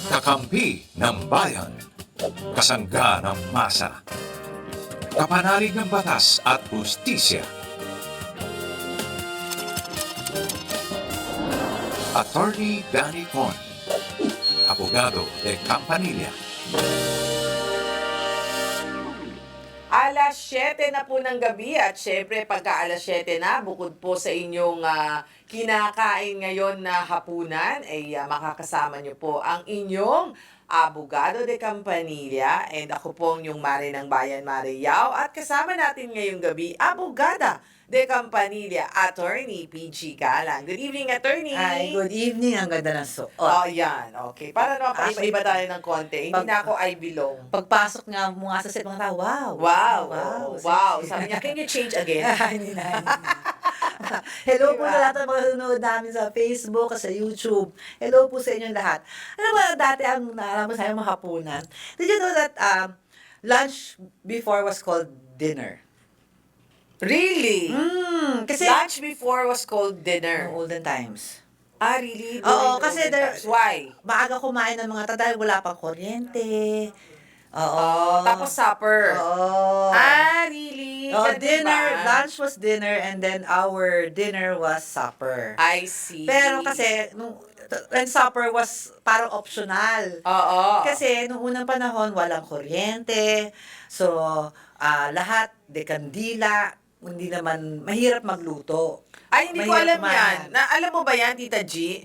Kakampi ng bayan, kasangga ng masa, kapanalig ng batas at hustisya. Attorney Danny Con, abogado de Campanilla. Alas 7 na po ng gabi at syempre pagka alas 7 na, bukod po sa inyong kinakain ngayon na hapunan, ay makakasama nyo po ang inyong abogado de Campanilla and ako po ang inyong Mare ng Bayan, Mare Yao, at kasama natin ngayong gabi, abogada de Campanilla, Attorney PG Galang. Good evening, Attorney! Ay, good evening. Ang ganda ng suot. Oh, yan. Okay. Para naman paiba-iba tayo ng konti. Hindi na ako I belong. Pagpasok nga mo nga sa set, mga tao, wow. Wow. Wow. Sexy. Sabi niya, can you change again? Hindi na. Hello po Diba? sa lahat ng mga nanonood namin sa Facebook, sa YouTube. Hello po sa inyong lahat. Ano ba dati ang naalam mo sa mga hapunan? Did you know that lunch before was called dinner? Really? Kasi Lunch before was called dinner. no, olden times. Ah, really? Oo, During kasi olden there- times. Why? Maaga kumain ng mga tao dahil wala pang kuryente. Oo. Oh, tapos supper. Oo. Ah, really? Oh, Ganun dinner, ba? lunch was dinner, and then our dinner was supper. I see. Pero kasi, and supper was parang optional. Oo. Kasi nung unang panahon, walang kuryente. So, lahat, de kandila, hindi naman, mahirap magluto. Ay, hindi ko Mahirap alam kumain. yan. Alam mo ba yan, Tita G?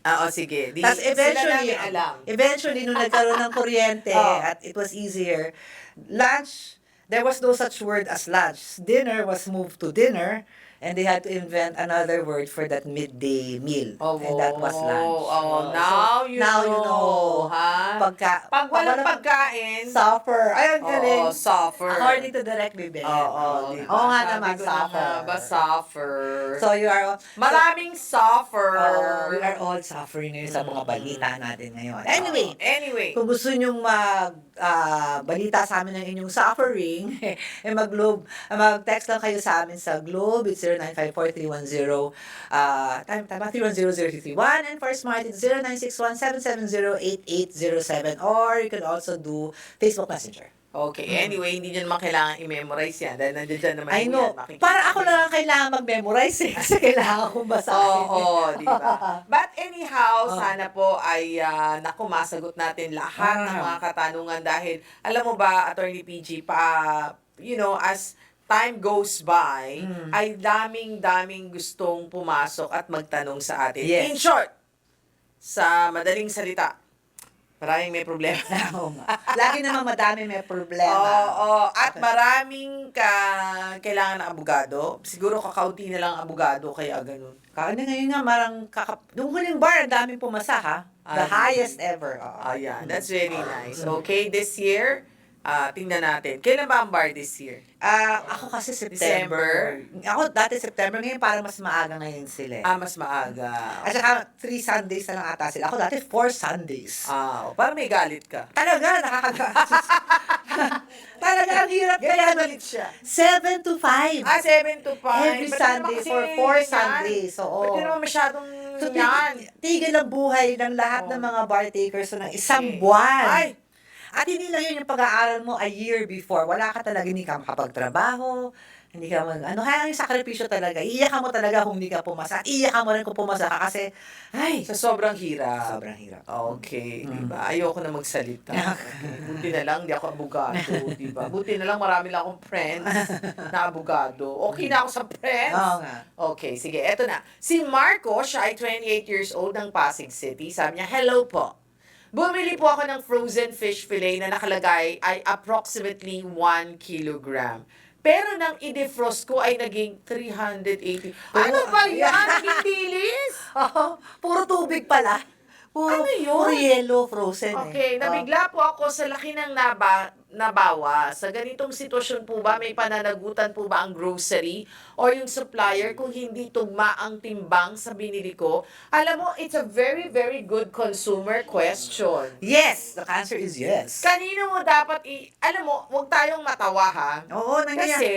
Oo, sige. Tapos Sila namin alam. eventually, nung nagkaroon ng kuryente Oh. at it was easier, lunch, there was no such word as lunch. Dinner was moved to dinner, and they had to invent another word for that midday meal. Oh, and that was lunch. Oh, So, now you know. Ha? Pag walang pagkain, supper. Ay, ang galing. oo, suffer. According to Direct Bibel. Oo, diba? Oo nga Sabi naman, ko na suffer. nga ba, suffer. So, you are... Maraming suffer. we are all suffering ngayon sa mga balita natin ngayon. Anyway. Kung gusto nyong balita sa amin ng inyong suffering, mag-text lang kayo sa amin sa Globe. It's 0954-310, tama, 310-0331, and for Smart, it's 0961-770-8807, or you can also do Facebook Messenger. Okay, anyway, hindi nyo naman kailangan i-memorize yan dahil nandiyan naman I yan, know. makikita Para ako nyo. lang ang kailangan mag-memorize kasi kailangan kong basahin. Oo, di ba? But anyhow, sana po ay masagot natin lahat ng mga katanungan dahil alam mo ba, Attorney PG, as time goes by, ay daming gustong pumasok at magtanong sa atin. Yes. In short, sa madaling salita, maraming may problema. Oo nga. Lagi naman madami may problema. Oo, at maraming kailangan ng abogado. Siguro kakaunti na lang ang abogado, kaya ganun. Ano ngayon nga, nung huling bar, ang daming pumasa, ha? The highest ever. Ayan, that's very nice. Okay, this year, tingnan natin. Kailan ba ang bar this year? Ako kasi September. Ako dati September, ngayon parang mas maaga ngayon sila. Mas maaga. At saka 3 Sundays na lang ata sila. Ako dati 4 Sundays. Parang may galit ka. Talaga, nakakagalit. Talaga, ang hirap kaya. Galit siya. 7 to 5. 7 to 5. Every Sunday for 4 Sundays. Oo. Pwede naman masyadong So, yan. tigil ang buhay ng lahat ng mga bar takers ng isang Okay. buwan. Ay! At hindi lang yun yung pag-aaral mo a year before. Wala ka talaga, hindi ka makapagtrabaho, hindi ka kaya yung sakripisyo talaga. Iiyak ka mo talaga kung hindi ka pumasa. Iiyak ka mo rin kung pumasa ka kasi, Sa sobrang hirap. sobrang hirap. Okay, di ba? Ayoko na magsalita. Buti na lang, di ako abogado, di ba? Buti na lang, marami lang akong friends na abogado. Okay na ako sa friends. Oo nga. Okay, sige, eto na. Si Marco, siya ay 28 years old ng Pasig City. Sabi niya, hello po. Bumili po ako ng frozen fish fillet na nakalagay ay approximately 1 kilogram. Pero nang i-defrost ko ay naging 380. Ano ba yan? Naging dilis? Puro tubig pala. Puro, Ano yun? puro yellow, frozen Okay, nabigla po ako sa laki ng nabawa. Sa ganitong sitwasyon po ba, may pananagutan po ba ang grocery or yung supplier kung hindi tugma ang timbang sa binili ko? Alam mo, it's a very, very good consumer question. Yes, the answer is yes. Kanino mo dapat alam mo, huwag tayong matawa ha. Oo, nangyayari. Kasi,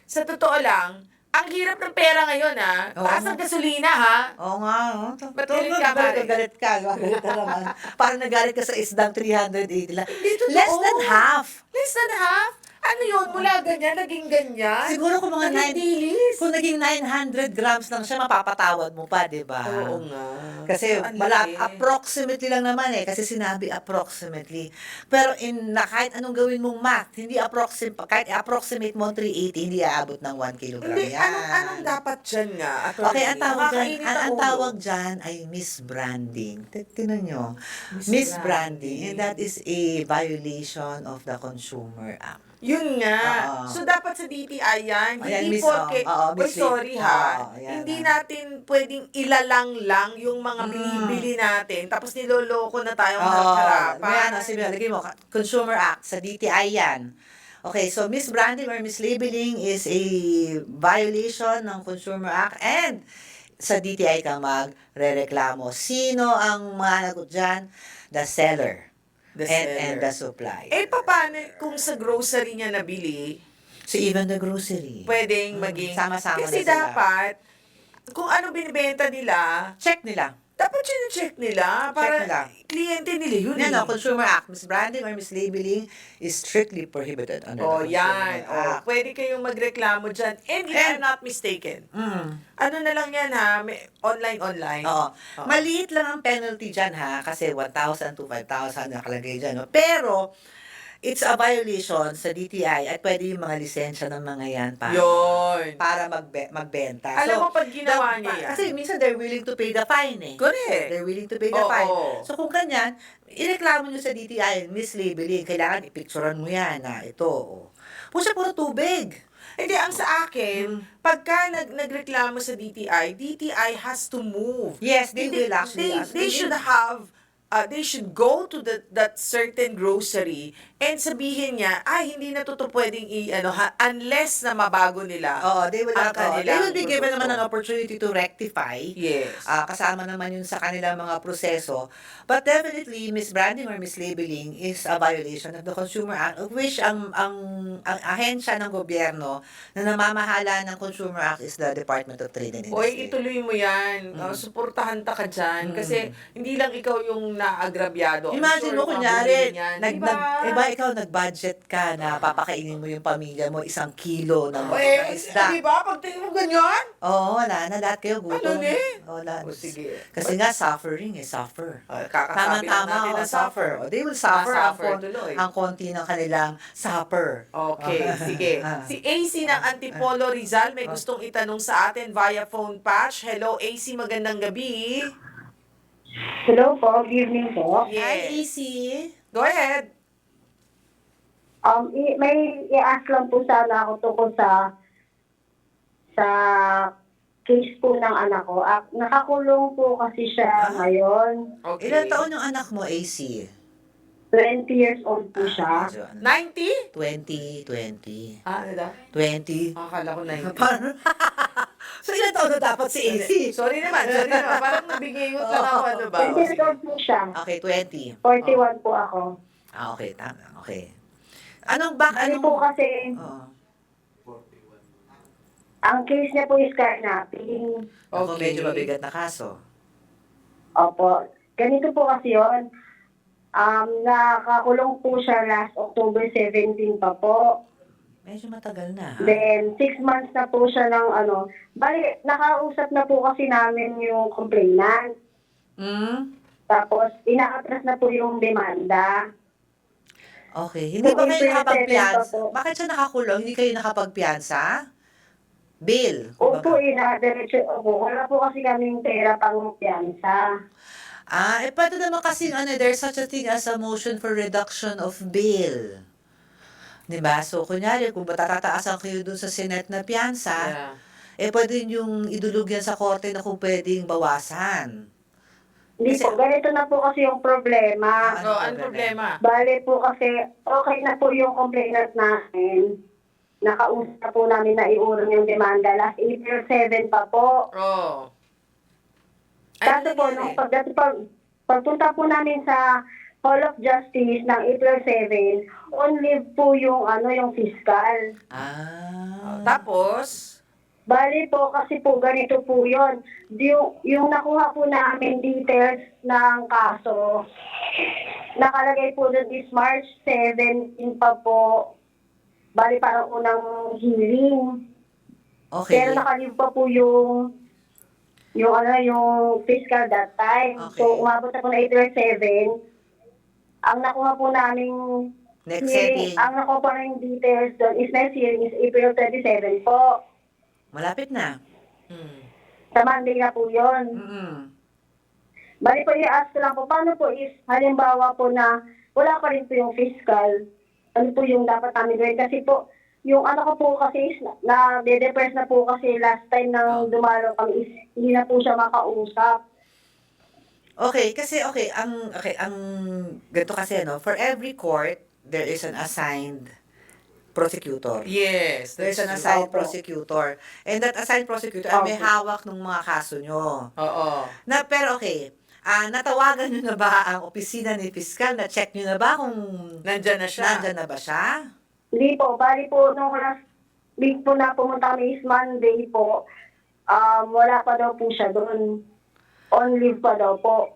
sa totoo lang, Ang hirap ng pera ngayon, Oo. Taas ng gasolina, ha? Oo nga, oh. Ba't galit ka, Mari? Galit ka. Galit ka naman. Parang nagalit ka sa isdang 380 lang. Hindi totoo. Less than half. Less than half? Ano yun? Mula ganyan, naging ganyan? Siguro kung mga Naging dilis? kung naging 900 grams lang siya, mapapatawad mo pa, di ba? Oo nga. Kasi Ang laki. approximately lang naman kasi sinabi approximately. Pero kahit anong gawin mong math, hindi kahit approximate mo ang 380, hindi aabot ng 1 kilogram Hindi, yan. anong dapat dyan nga? Okay, ang tawag dyan, Nakakainit ang ang ulo. tawag dyan ay misbranding. Tingnan nyo. Misbranding. Misbranding. And that is a violation of the Consumer Act. Yun nga. Oo. So, dapat sa DTI yan. Ayan, Hindi miss, porke, oo, oy, miss sorry Lee. ha. Oo, ayan Hindi na. natin pwedeng ilalang lang yung mga binibili natin. Tapos niloloko na tayong Oo. harap-harapan. Sige, lagay mo, Consumer Act, sa DTI yan. Okay, so misbranding or mislabeling is a violation ng Consumer Act and sa DTI ka magrereklamo. Sino ang managot dyan? The seller. The and seller. the supply. Paano kung sa grocery niya nabili, So even the grocery. pwedeng maging... Sama-sama Kasi na sila. dapat, kung ano binibenta nila, Check nila. dapat check nila para nila. kliyente nila yun Yan, Consumer Act. Misbranding or mislabeling is strictly prohibited under Oh, the yan. Consumer Act. Pwede kayong magreklamo dyan. And if I'm not mistaken, ano na lang yan online. Oo. Oo. Maliit lang ang penalty dyan kasi 1,000 to 5,000 nakalagay dyan. No? Pero, it's a violation sa DTI at pwede yung mga lisensya ng mga yan Yun. para magbenta. Alam mo, pag ginawa niya yan. Kasi minsan they're willing to pay the fine Correct. They're willing to pay the Oo. fine. So kung kanyan, ireklamo nyo sa DTI, mislabeling, kailangan ipicturean mo yan na ito. Pusa puro tubig. Hindi, ang sa akin, pagka nagreklamo sa DTI has to move. Yes, they will actually. They should have, they should go to that certain grocery and sabihin niya, hindi na to pwedeng unless na mabago nila. They will ang they will be given produkto. naman an opportunity to rectify. Yes. Kasama naman yun sa kanilang mga proseso. But definitely, misbranding or mislabeling is a violation of the Consumer Act, of which ang ahensya ng gobyerno na namamahala ng Consumer Act is the Department of Trade and Industry. Ituloy mo yan. Suportahan ta ka dyan. Kasi hindi lang ikaw yung naagrabyado. I'm Imagine sure mo, kunyari, makabili yan. ikaw nag-budget ka na papakainin mo yung pamilya mo 1 kilo ng isda. Di ba? Pag tingin mo ganyan? Oo, wala na. Lahat kayo gutom. Ano Wala. sige. Kasi nga, suffering suffer. Kakasabi lang natin na suffer. They will suffer Suffer tuloy. ang konti ng kanilang supper. Okay, sige. Si AC ng Antipolo Rizal may gustong itanong sa atin via phone patch. Hello, AC. Magandang gabi. Hello po, good evening po. Yes. Hi, AC. Go ahead. May i-ask lang po sana ako tungkol sa case po ng anak ko. Nakakulong po kasi siya ngayon. Okay. Ilan taon yung anak mo, AC? 20 years old po siya. 90? 20. Ano daw? 20. Akala ko 90. Parang, so ilan taon na dapat si AC? Sorry naman. Parang nabigayot lang ako. Ano ba? 20 years old po siya. Okay, 20. 41 po ako. Okay, tama. Okay. Ano po kasi, Oh. ang case niya po is kidnapping. Ako medyo mabigat na kaso. Opo. Ganito po kasi yun. Nakakulong po siya last October 17 pa po. Medyo matagal na. Then, 6 months na po siya ng bali, nakausap na po kasi namin yung complainant. Tapos, ina-atras na po yung demanda. Okay. Hindi ba kayo April 7 nakapagpiansa? pa po. Bakit siya nakakulong? Hindi kayo nakapagpiansa? Bail. Opo, ina-diretso. Opo, wala po kasi kaming pera pang piyansa. Pwede naman kasi, there's such a thing as a motion for reduction of bail. Diba? So, kunyari, kung tatataasan kayo dun sa Senate na piyansa, pwede yung idulog yan sa korte na kung pwedeng bawasan. Hindi Kasi- po, ganito na po kasi yung problema. Ano problema? Bale po kasi, okay na po yung complainant namin. Nakausap po namin na iurong yung demanda last April 7 pa po. Oh. Kaso po, nung pagpunta po namin sa Hall of Justice ng April 7, on leave po yung, yung fiscal. Tapos, Bali po, kasi po ganito po yun. Yung nakuha po namin details ng kaso, nakalagay po doon is March 17 pa po. Bali parang unang hearing. Okay. Pero nakalive pa po yung fiscal that time. Okay. So umabot na po na April 7. Ang nakuha po namin Next hearing, setting. ang nakuha po namin details doon is next hearing is April 27 po. Malapit na. Mm. Sa Monday na po yun. Mm-mm. Bali po i-ask ko lang po, paano po is, halimbawa po na wala pa rin po yung fiscal, ano po yung dapat namin gawin? Kasi po, yung ano ko po kasi is, na-depress na po kasi last time nang dumalo kami is, hindi na po siya makausap. Okay, kasi ang ganito kasi for every court there is an assigned prosecutor. Yes. There's an that's assigned Opo. prosecutor. And that assigned prosecutor ay may Opo. hawak ng mga kaso nyo. true. Oo. Pero natawagan nyo na ba ang opisina ni Piskal? Na-check nyo na ba kung Nandyan na siya. nandyan na ba siya? Hindi po, bali po, nung last week po na pumunta kami is Monday po, wala pa daw po siya doon. On leave pa daw po.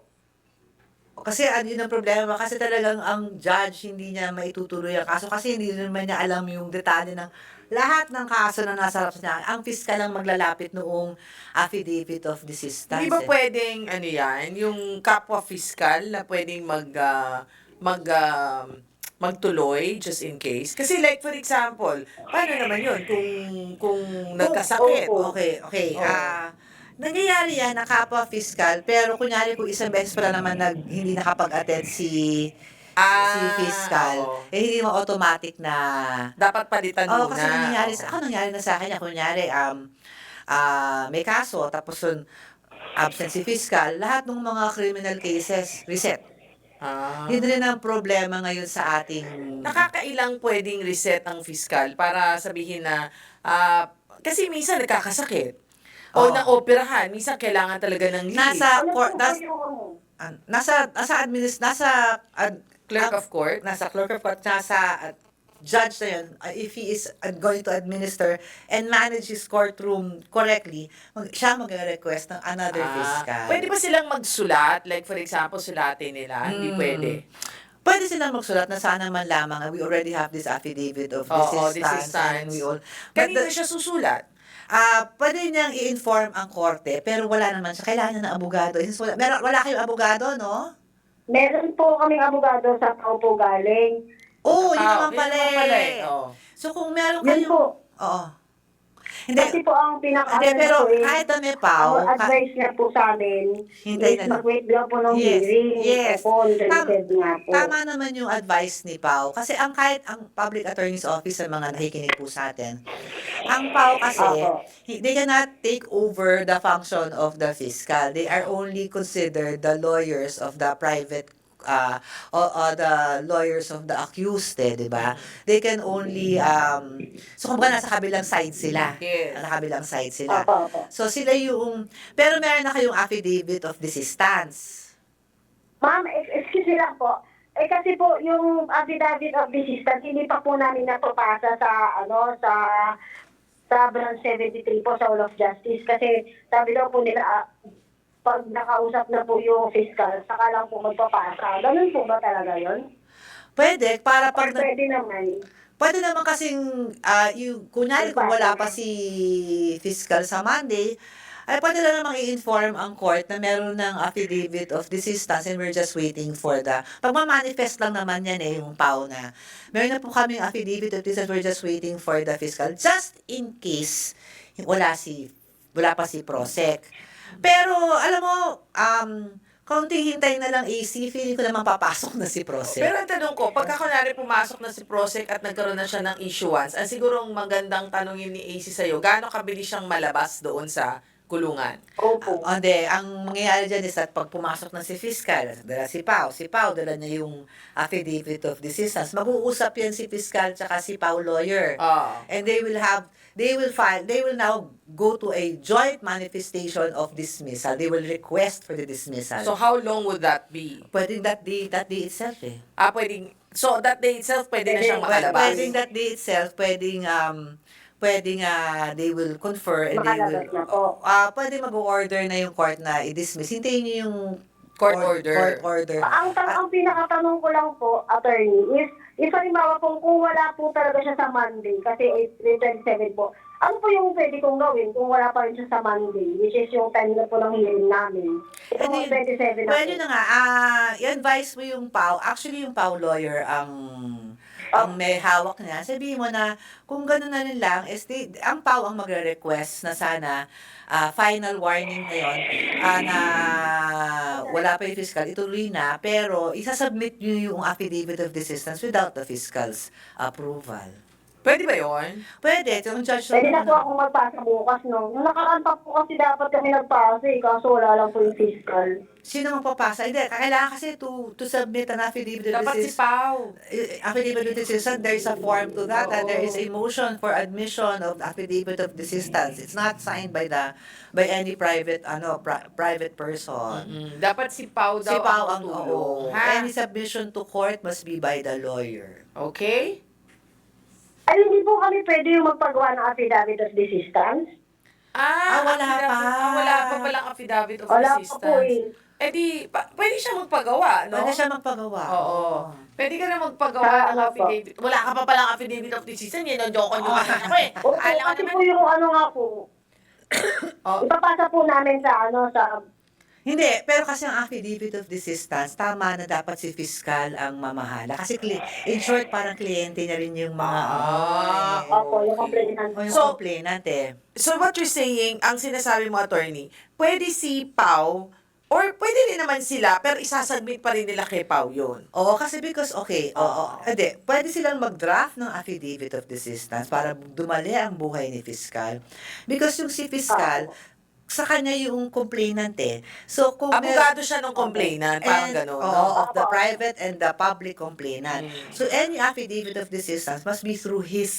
Kasi yun ang problema. Kasi talagang ang judge hindi niya maitutuloy ang kaso kasi hindi naman niya alam yung detalye ng lahat ng kaso na nasa harap niya. Ang fiskal lang maglalapit noong affidavit of desistance. Hindi ba pwedeng, ano yan, yung kapwa fiscal na pwedeng magtuloy just in case? Kasi like for example, paano naman yun kung nagkasakit? Opo. Okay. Oo. Nangyayari yan na kapwa fiscal, pero kunyari kung isang beses pala naman hindi nakapag-attend si fiscal, oo. hindi mo automatic na Dapat palitan Oo, muna. kasi nangyayari Oo. nangyari na sa akin, kunyari, may kaso, tapos absent si fiscal, lahat ng mga criminal cases, reset. Ah. Yun rin ang problema ngayon sa ating... Nakakailang pwedeng reset ang fiscal para sabihin na, kasi minsan nagkakasakit. O Oo. na-operahan, minsan kailangan talaga ng leave. Nasa Ano court, po yung Clerk of court. nasa clerk of court, nasa judge na yun, if he is going to administer and manage his courtroom correctly, siya mag-request ng another fiscal. Pwede ba silang magsulat? Like for example, sulatin nila? Hindi pwede. Pwede silang magsulat na sana man lamang, we already have this affidavit of Oo, desistance. And desistance. we all, Kanina siya susulat? pwede niyang i-inform ang korte, pero wala naman siya. Kailangan niya ng abogado. Since wala kayong abogado, no? Meron po kaming abogado sa tao po galing. Oo, yun naman Yun pala naman pala eh. Oo. So, kung meron Yun kayong... po. Oo. Hindi, Kasi po ang pero kahit na may pao, ang advice niya po sa amin Hintay is na lang. mag-wait daw po ng Yes, hearing. yes. Opo, related nga po. tama naman yung advice ni Pao. Kasi kahit ang Public Attorney's Office sa mga nakikinig po sa atin, ang Pao kasi, Opo. they cannot take over the function of the fiscal. They are only considered the lawyers of the private the lawyers of the accused, di ba? They can only, so kumbaga nasa kabilang side sila. Yes. Nasa kabilang side sila. Opo. So sila pero meron na kayong affidavit of desistance. Ma'am, excuse me lang po. Kasi po, yung affidavit of desistance, hindi pa po namin napapasa sa branch 73 po sa Hall of Justice. Kasi sabi daw po nila, pag nakausap na po yung fiscal, saka lang po magpapasa. Ganun po ba talaga yun? Pwede, para Or pag... pwede naman. Pwede naman kasing, kunyari kung wala pa si fiscal sa Monday, ay pwede na namang i-inform ang court na meron ng affidavit of desistance and we're just waiting for pagmamanifest lang naman yan yung PAO na. Meron na po kaming affidavit of desistance, we're just waiting for the fiscal. Just in case wala pa si Prosec. Pero, alam mo, kaunting hintay na lang AC, feeling ko naman papasok na si Prosec. Pero ang tanong ko, pagka kunwari pumasok na si Prosec at nagkaroon na siya ng issuance, ang sigurong magandang tanongin ni AC sa'yo, gaano kabilis siyang malabas doon sa kulungan? Opo. Hindi, ang mangyayari dyan is that pag pumasok na si fiscal, dala si Pao, dala niya yung affidavit of desistance, mag-uusap yan si fiscal tsaka si Pao lawyer. And they will now go to a joint manifestation of dismissal. They will request for the dismissal. So how long would that be? Pwedeng that day itself eh. So that day itself, pwede na siyang makalabas? Pwedeng that day itself, pwedeng they will confer and they Makalabas na will, po. pwede mag-order na yung court na i-dismiss. Hintayin niyo yung Court order. Court order. Ang pinakatanong ko lang po, attorney, is halimbawa kung wala po talaga siya sa Monday, kasi April 27 po, ano po yung pwede kong gawin kung wala pa rin siya sa Monday, which is yung time na po ng hearing namin? Ito po, 27 na Well, po. yun na nga, i-advise mo yung PAW. Actually, yung PAW lawyer ang may hawak niya. Sabihin mo na, kung gano'n na rin lang, ang PAW ang magre-request na sana final warning ngayon na wala pa yung fiscal, ituloy na, pero isasubmit nyo yung affidavit of desistance without the fiscal's approval. Pwede ba yun? Pwede, yung judge Pwede na po akong magpasa bukas, no? Yung nakaraan pa po kasi dapat kami nagpasa, kaso wala lang po yung fiscal. Sino magpapasa? Hindi, kailangan kasi to submit an affidavit of Dapat si desistance. Pao. Affidavit of desistance, there is a form to that, and there is a Oo. motion for admission of affidavit of desistance. It's not signed by any private private person. Dapat si Pao daw Si Pao ang ang tutulong. oo. Ha? Any submission to court must be by the lawyer. Okay? Ay, hindi po kami pwede yung magpagawa ng affidavit of desistance. Wala affidavit. pa. Wala pa palang affidavit of Wala pa resistance. po eh. Eh di, pwede siya magpagawa, no? Pwede siya magpagawa. Oo. Pwede ka na magpagawa ng Ano po? affidavit. Wala ka pa palang affidavit of resistance. Yan ang joke nyo ako eh. Opo, Alam ko kasi naman. po yung ano nga po, Oh, ipapasa po namin sa Hindi, pero kasi ang affidavit of desistance, tama na dapat si fiscal ang mamahala. Kasi in short, parang kliyente niya rin yung mga Opo, yung complainant. o yung So, complainant eh. so what you're saying, ang sinasabi mo, attorney, pwede si Pao, or pwede rin naman sila, pero isasubmit pa rin nila kay Pao yun. Oo, kasi because, hindi, pwede silang mag-draft ng affidavit of desistance para dumali ang buhay ni fiscal. Because yung si fiscal, sa kanya yung complainant eh. So, kung Abogado siya ng complainant, parang gano'n. No? of the private and the public complainant. Mm. So, any affidavit of desistance must be through his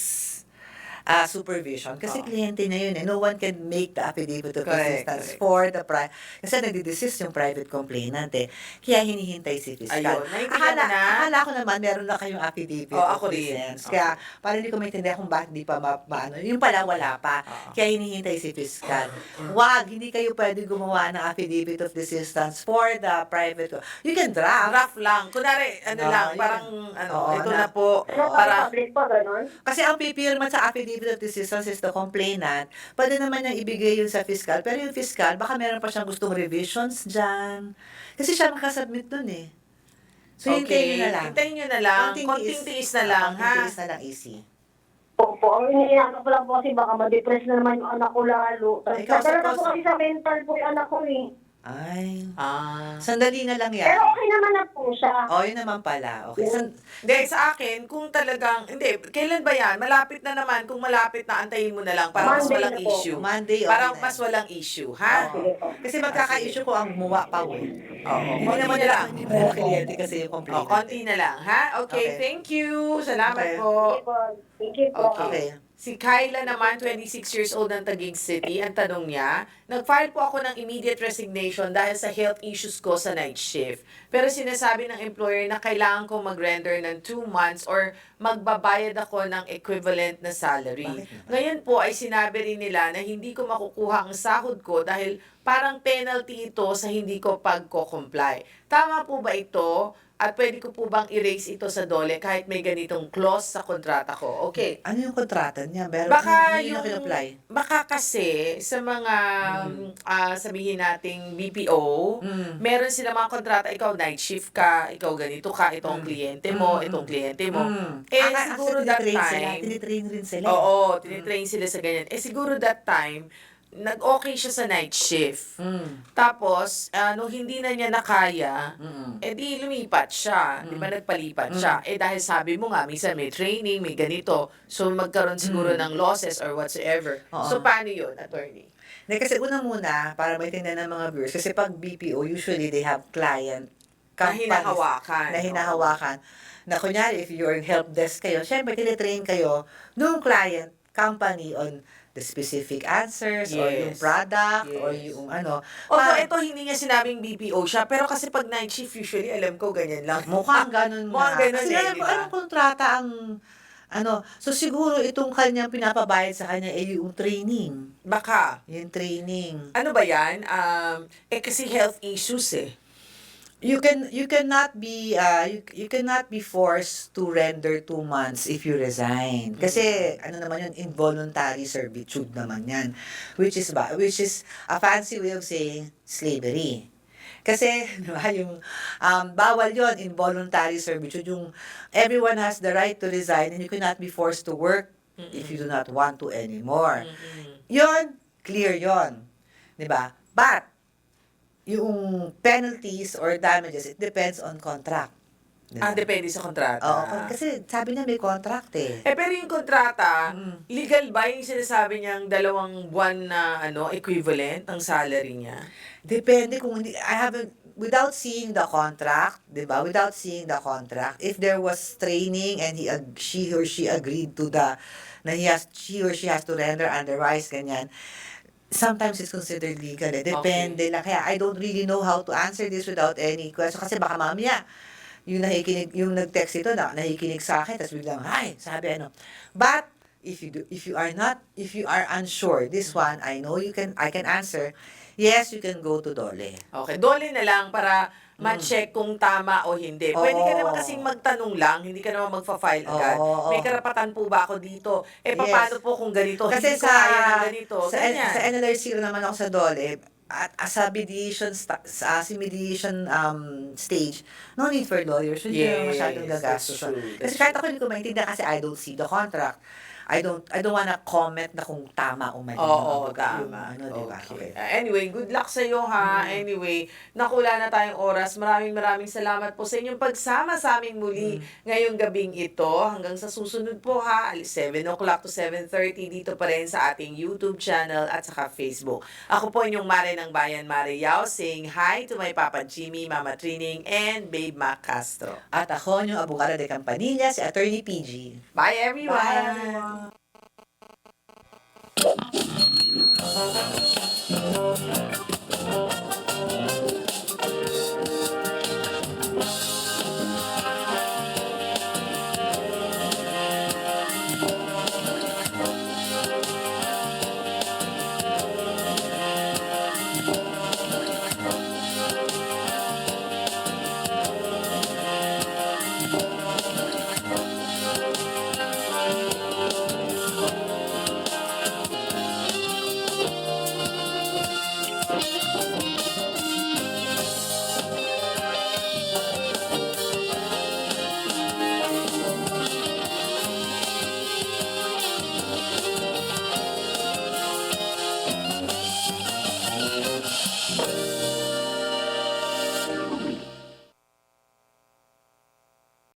supervision. Kasi kliyente niya yun eh. No one can make the affidavit of Correct, desistance correct. for the kasi nagdi-desist yung private complainant eh. Kaya hinihintay si fiscal. Ayun, naintindihan mo na? Akala ko naman meron na kayong affidavit Oh, of ako rin. desistance. Kaya parang hindi ko maintindihan kung bakit hindi pa maano. Yung pala wala pa. Kaya hinihintay si fiscal. Wag, hindi kayo pwede gumawa ng affidavit of desistance for the private. You can draft. Draft lang. Kunwari, yun. parang, Oo, ito na. na po, Ano para, public po, gano'n? Kasi ang pipirma sa affidavit of desistance is the complainant. Pwede naman niyang ibigay yun sa fiscal. Pero yung fiscal, baka meron pa siyang gustong revisions dyan. Kasi siya makasubmit dun eh. So, hintayin nyo na lang. Hintayin nyo na lang. Konting tiis na lang, Konting ha? tiis na lang, easy. Opo, ang iniiyak ko lang po kasi baka ma-depress na naman yung anak ko lalo. Ikaw, Nagdala na po suppose- kasi sa mental po yung anak ko eh. Ay. Ah. Sandali na lang yan. Pero okay naman na po siya. O, yun naman pala. Okay. Hindi, sa akin, kung talagang, hindi, kailan ba yan? Malapit na naman, kung malapit na, antayin mo na lang para mas Monday walang na po. issue. Monday, okay Para na mas yan. walang issue, ha? Sige po. Kasi magkaka-issue ko ang muwa pa eh. Oo, Hindi konti naman na lang. hindi nila kliyente kasi yung O, complainant. konti na lang, ha? Okay, Okay. thank you. Salamat Okay. po. Sige po. Thank you po. Okay. Si Kyla naman, 26 years old ng Taguig City, ang tanong niya, nag-file po ako ng immediate resignation dahil sa health issues ko sa night shift. Pero sinasabi ng employer na kailangan ko mag-render ng 2 months or magbabayad ako ng equivalent na salary. Bakit? Ngayon po ay sinabi rin nila na hindi ko makukuha ang sahod ko dahil parang penalty ito sa hindi ko pagko-comply. Tama po ba ito? At pwede ko po bang erase ito sa DOLE kahit may ganitong clause sa kontrata ko? Okay. Ano yung kontrata niya? Pero Baka hindi yung, na kin-apply. baka kasi sa mga, sabihin nating BPO, meron sila mga kontrata, ikaw night shift ka, ikaw ganito ka, itong kliyente mo, itong kliyente mo. Eh, siguro that time, Tinitrain rin sila. oo, tinitrain sila sa ganyan. Eh, siguro that time, nag-okay siya sa night shift. Tapos, nung hindi na niya nakaya, eh di lumipat siya. Di ba nagpalipat siya? Eh dahil sabi mo nga, minsan may training, may ganito. So magkaroon siguro ng losses or whatsoever. Oo. So paano yun, attorney? Hindi, kasi una-muna, para maintindihan ng mga viewers, kasi pag BPO, usually they have client Na companies hinahawakan. na hinahawakan. Na kunyari, if you're in help desk kayo, syempre, tinitrain kayo nung client company on the specific answers or yung Yes. product or Yes. yung ano. Although Pa- ito hindi niya sinabing BPO siya, pero kasi pag night shift, usually alam ko ganyan lang. Mukhang ganun Mukhang nga. ganun Kasi eh, alam di ko, ba? anong kontrata So siguro itong kanyang pinapabayad sa kanya ay yung training. Baka. Yung training. Ano ba yan? Kasi health issues eh. You cannot be you cannot be forced to render 2 months if you resign. Kasi ano naman yun, involuntary servitude naman yan. Which is a fancy way of saying slavery. Kasi, di ba, yung bawal yon, involuntary servitude, yung everyone has the right to resign and you cannot be forced to work if you do not want to anymore. Yon, clear yon. Di ba? But, yung penalties or damages, it depends on contract. Diba? Depende sa kontrata. Oo, kasi sabi niya may contract eh. Pero yung kontrata, legal ba yung sinasabi niyang 2 buwan na equivalent ang salary niya? Depende kung hindi, without seeing the contract, di ba? Without seeing the contract, if there was training and she or she agreed to she or she has to render underwise, ganyan, sometimes it's considered legal eh. Depende lang. Kaya I don't really know how to answer this without any question. Kasi baka mamaya, yung nag-text ito nakikinig sa akin, tapos biglang, sabi But, if you are unsure, this one, I can answer, yes, you can go to DOLE. Okay, dole na lang para ma-check kung tama o hindi. Pwede ka naman kasing magtanong lang, hindi ka naman magfa-file agad. Oo. May karapatan po ba ako dito? Yes. Paano po kung ganito? Kasi Hindi ko kaya ng ganito. Ganyan. sa NLRC naman ako sa DOLE, at sa mediation stage, no need for lawyers. Hindi naman masyadong gagastos. that's true. Kasi kahit ako hindi ko maintindihan kasi I don't see the contract. I don't wanna comment na kung tama o mali. Oo, yung tama. diba? Okay. Okay. Anyway, good luck sa iyo ha. Anyway, nakula na tayong oras. Maraming salamat po sa inyong pagsama sa aming muli ngayong gabing ito. Hanggang sa susunod po ha, 7 o'clock to 7:30 dito pa rin sa ating YouTube channel at saka Facebook. Ako po inyong Mare ng Bayan, Mare Yao, saying hi to my Papa Jimmy, Mama Trining, and Babe Mac Castro. At ako yung abogado de Campanilla, si Attorney PG. Bye everyone! Bye, everyone!